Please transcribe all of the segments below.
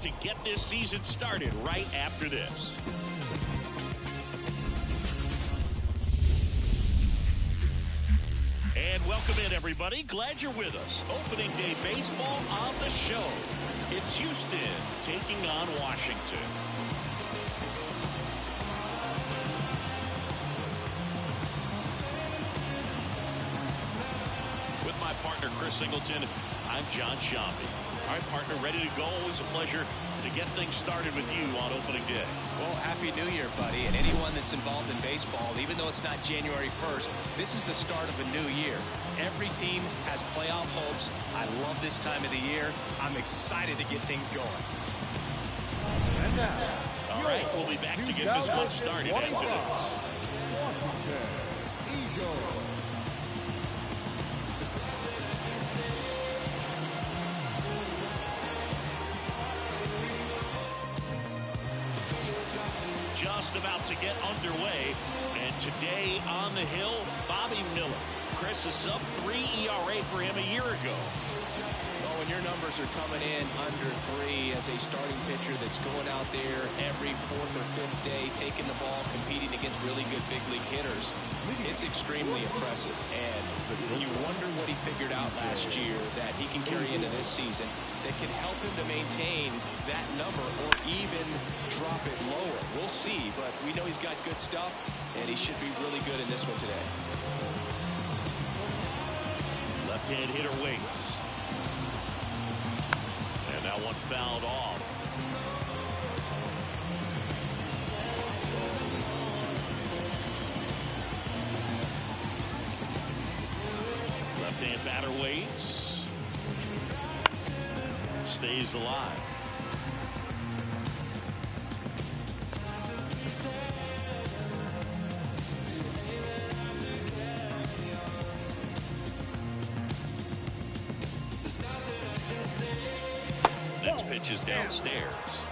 to get this season started right after this. And welcome in, everybody. Glad you're with us. Opening day baseball on the show. It's Houston taking on Washington. With my partner, Chris Singleton, I'm John Shambi. All right, partner, ready to go. Always a pleasure to get things started with you on opening day. Well, Happy New Year, buddy. And anyone that's involved in baseball, even though it's not January 1st, this is the start of a new year. Every team has playoff hopes. I love this time of the year. I'm excited to get things going. And now, all right, we'll be back to get this one started after this. Washington Eagles. Just about to get underway, and today on the hill, Bobby Miller. Chris, a sub-3 ERA for him a year ago. Well, when your numbers are coming in under 3 as a starting pitcher that's going out there every 4th or 5th day, taking the ball, competing against really good big league hitters, it's extremely impressive. And you wonder what he figured out last year that he can carry into this season that can help him to maintain that number or even drop it lower. We'll see, but we know he's got good stuff, and he should be really good in this one today. Left-hand hitter waits. And that one fouled off. Left-hand batter waits. Stays alive. Next pitch is downstairs.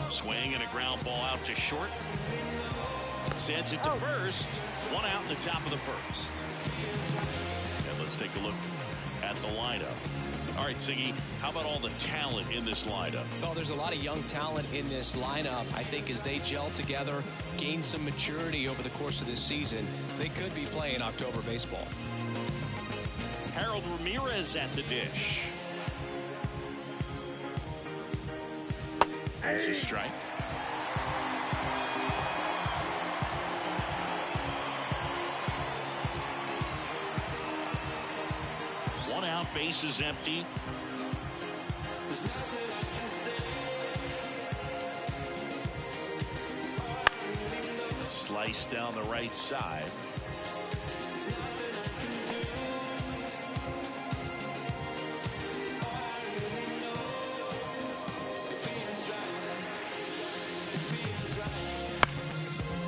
Swing and a ground ball out to short. Sends it to first. One out in the top of the first. And let's take a look at the lineup. All right, Siggy, how about all the talent in this lineup? Well, there's a lot of young talent in this lineup. I think as they gel together, gain some maturity over the course of this season, they could be playing October baseball. Harold Ramirez at the dish. There's a strike. One out, base is empty. Slice down the right side.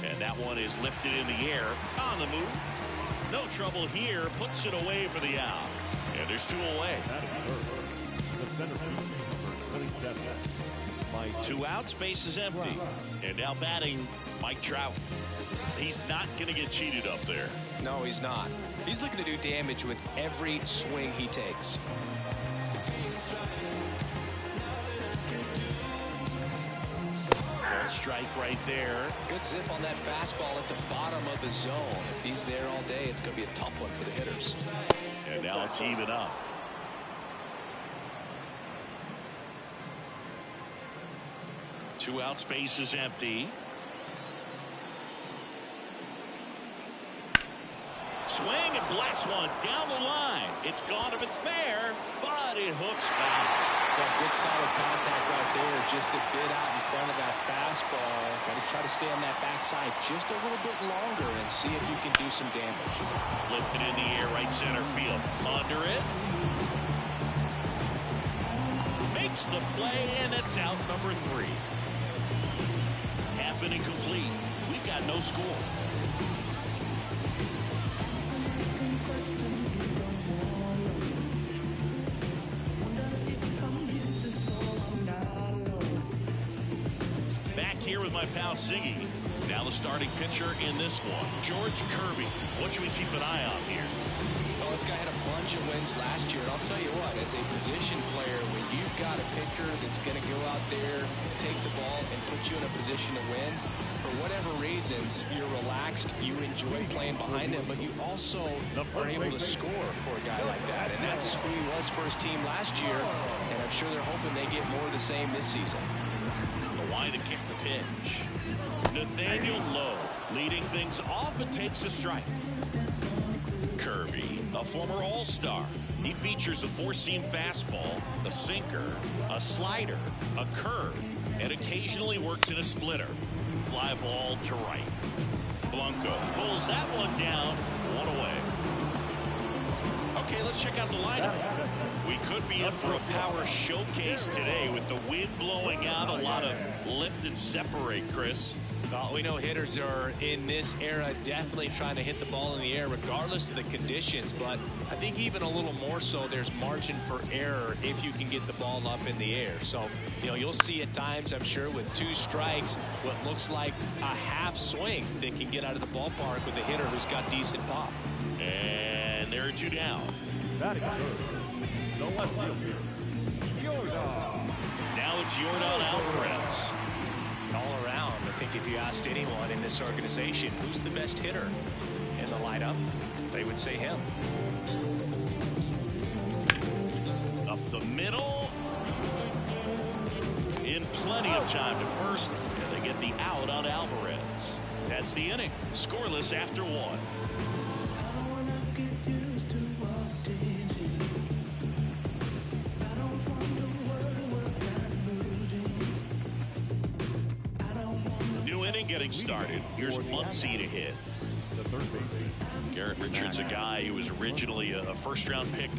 And that one is lifted in the air. On the move. No trouble here. Puts it away for the out. And there's 2 away. The center fielder, number 27. Mike. 2 outs, base is empty. And now batting Mike Trout. He's not going to get cheated up there. No, he's not. He's looking to do damage with every swing he takes. One strike right there. Good zip on that fastball at the bottom of the zone. If he's there all day, it's going to be a tough one for the hitters. And now it's even up. Two out, space is empty. Swing and blast one down the line. It's gone if it's fair, but it hooks back. Well, good solid contact right there. Just a bit out in front of that fastball. Got to try to stay on that backside just a little bit longer and see if you can do some damage. Lifted in the air, right center field. Under it. Makes the play, and it's out number 3. Half inning complete. We've got no score. Back here with my pal Ziggy. Now the starting pitcher in this one, George Kirby. What should we keep an eye on here? Well, this guy had a bunch of wins last year. And I'll tell you what, as a position player, when you've got a pitcher that's going to go out there, take the ball, and put you in a position to win, for whatever reasons, you're relaxed, you enjoy playing behind him, but you also are able to score for a guy like that. And that's who he was for his team last year, and I'm sure they're hoping they get more of the same this season. The line to kick the pitch. Nathaniel Lowe leading things off and takes a strike. Kirby, a former All-Star. He features a four-seam fastball, a sinker, a slider, a curve, and occasionally works in a splitter. Fly ball to right. Blanco pulls that one down, one away. Okay, let's check out the lineup. We could be in for a power showcase today with the wind blowing out, a lot of lift and separate, Chris. Well, we know hitters are in this era definitely trying to hit the ball in the air regardless of the conditions, but I think even a little more so there's margin for error if you can get the ball up in the air. So, you know, you'll see at times, I'm sure, with 2 strikes, what looks like a half swing that can get out of the ballpark with a hitter who's got decent pop. And there are 2 down. Batting third, the left fielder, Jordan. Now it's Jordan Alvarez. All around, I think if you asked anyone in this organization who's the best hitter in the lineup, they would say him. Up the middle. In plenty of time to first, and they get the out on Alvarez. That's the inning. Scoreless after 1. Getting started. Here's Muncy to hit. The third baseman, Garrett Richards, a guy who was originally a first-round pick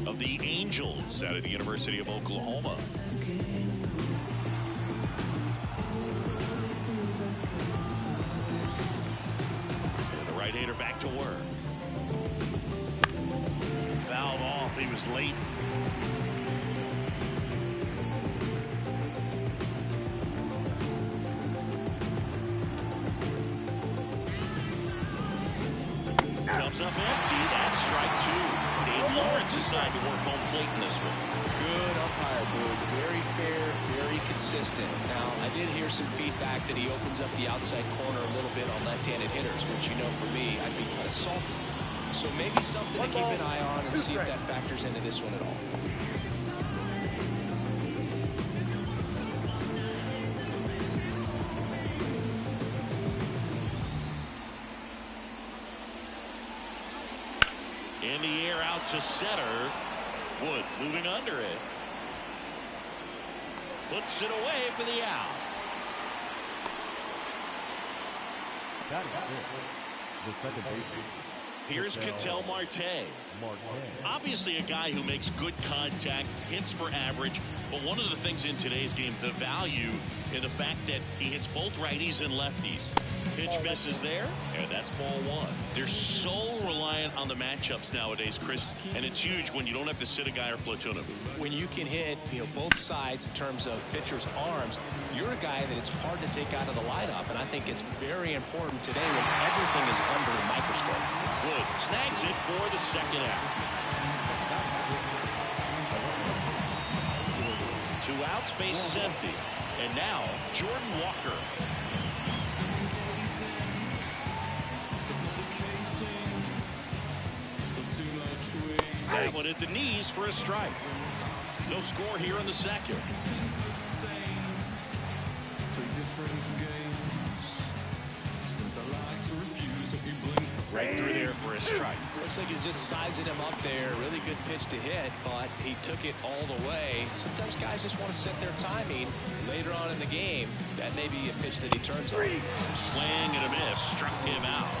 of the Angels out of the University of Oklahoma. And the right-hander back to work. Fouled off. He was late. Comes up empty. That's strike 2. Dave Lawrence assigned to work home plate in this one. Good umpire, Boog. Very fair, very consistent. Now, I did hear some feedback that he opens up the outside corner a little bit on left-handed hitters, which, you know, for me, I'd be kind of salty. So maybe something to keep an eye on and see if that factors into this one at all. In the air out to center. Wood moving under it. Puts it away for the out. batting fifth, the second baseman. Here's Ketel Marte. Obviously a guy who makes good contact, hits for average, but one of the things in today's game, the value in the fact that he hits both righties and lefties. Pitch misses there, and that's ball 1. They're so reliant on the matchups nowadays, Chris, and it's huge when you don't have to sit a guy or platoon him. When you can hit, both sides in terms of pitchers' arms, you're a guy that it's hard to take out of the lineup, and I think it's very important today when everything is under the microscope. Wood snags it for the second out. 2 outs, base is empty. And now, Jordan Walker. That one at the knees for a strike. No score here in the second. Right through there for a strike. Looks like he's just sizing him up there. Really good pitch to hit, but he took it all the way. Sometimes guys just want to set their timing later on in the game. That may be a pitch that he turns on. Swing and a miss. Struck him out.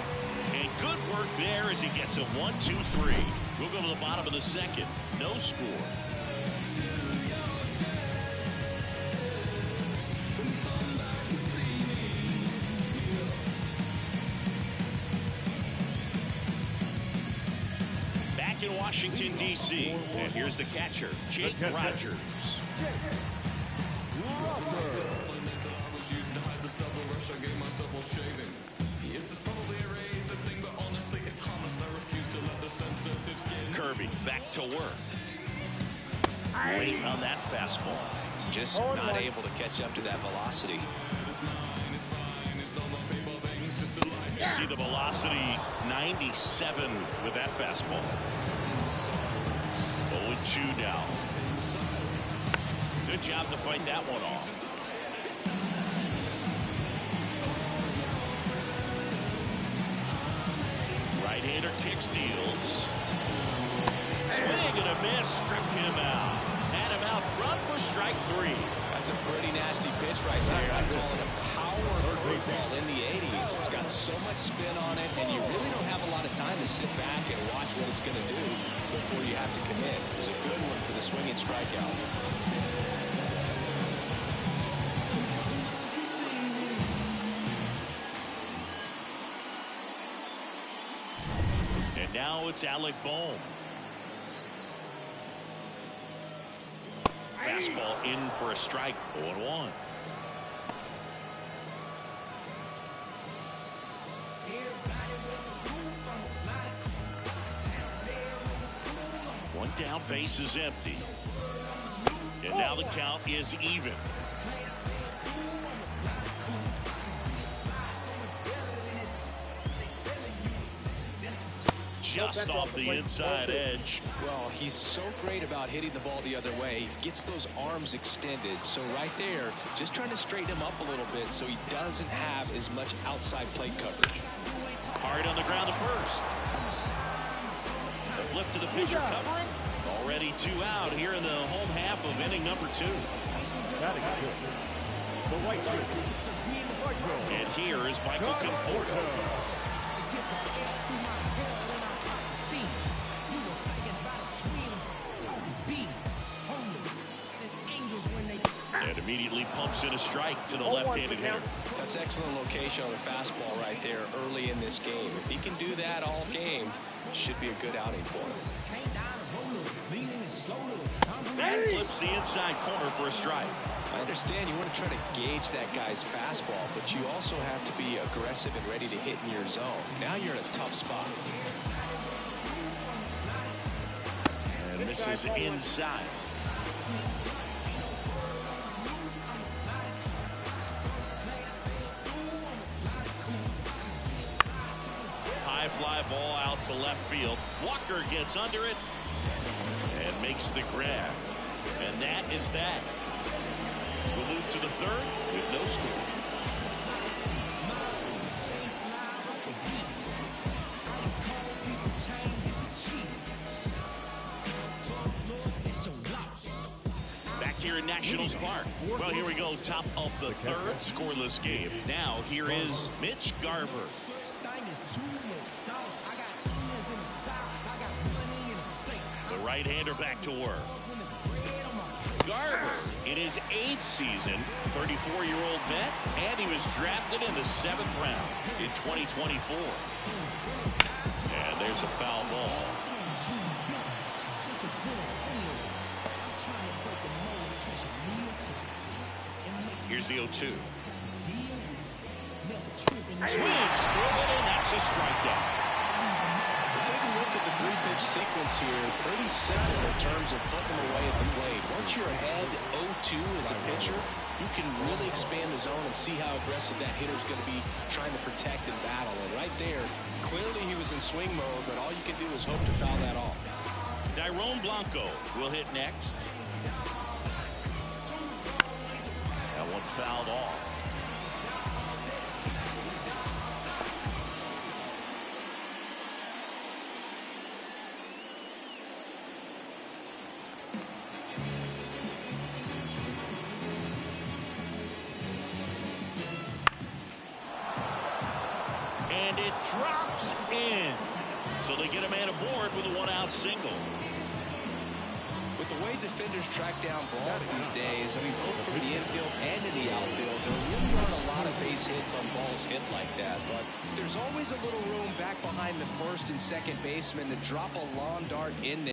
And good work there as he gets a 1-2-3. We'll go to the bottom of the second. No score. Back in Washington, D.C. And here's the catcher, Jake Rogers. Kirby back to work. Waiting on that fastball. Just not able to catch up to that velocity. See the velocity 97 with that fastball. 0-2 now. Good job to fight that one off. Right-hander kick steals. Swing and a miss. Struck him out. Had him out front for strike 3. That's a pretty nasty pitch right there. I call it a power curveball in the 80s. It's got so much spin on it, and you really don't have a lot of time to sit back and watch what it's going to do before you have to commit. It was a good one for the swinging strikeout. And now it's Alec Bohm. Fastball in for a strike. 0-1. One down, base is empty. And now the count is even. Just off the inside edge. Well, he's so great about hitting the ball the other way. He gets those arms extended. So right there, just trying to straighten him up a little bit so he doesn't have as much outside plate coverage. Hard on the ground to first. The flip to the pitcher covering. Already 2 out here in the home half of inning number 2. That is good. The right field. And here is Michael Conforto. And immediately pumps in a strike to the left-handed hitter. That's excellent location on the fastball right there early in this game. If he can do that all game, should be a good outing for him. And flips the inside corner for a strike. I understand you want to try to gauge that guy's fastball, but you also have to be aggressive and ready to hit in your zone. Now you're in a tough spot. And this is inside. High fly ball out to left field. Walker gets under it and makes the grab. And that is that. We'll move to the third with no score. Back here in Nationals Park. Well, here we go. Top of the third, scoreless game. Now, here is Mitch Garver. The right-hander back to work. Garver in his 8th season, 34-year-old vet, and he was drafted in the 7th round in 2024. And there's a foul ball. Here's the 0-2. Swings through it, and that's a strikeout. Take a look at the 3-pitch sequence here. Pretty simple in terms of putting them away at the plate. Once you're ahead 0-2 as a pitcher, you can really expand the zone and see how aggressive that hitter's going to be trying to protect and battle. And right there, clearly he was in swing mode, but all you can do is hope to foul that off. Dayfrom Blanco will hit next. That one fouled off. And it drops in. So they get a man aboard with a 1-out single. With the way defenders track down balls these days, I mean, both from the infield and in the outfield, there really aren't a lot of base hits on balls hit like that. But there's always a little room back behind the first and second baseman to drop a lawn dart in there.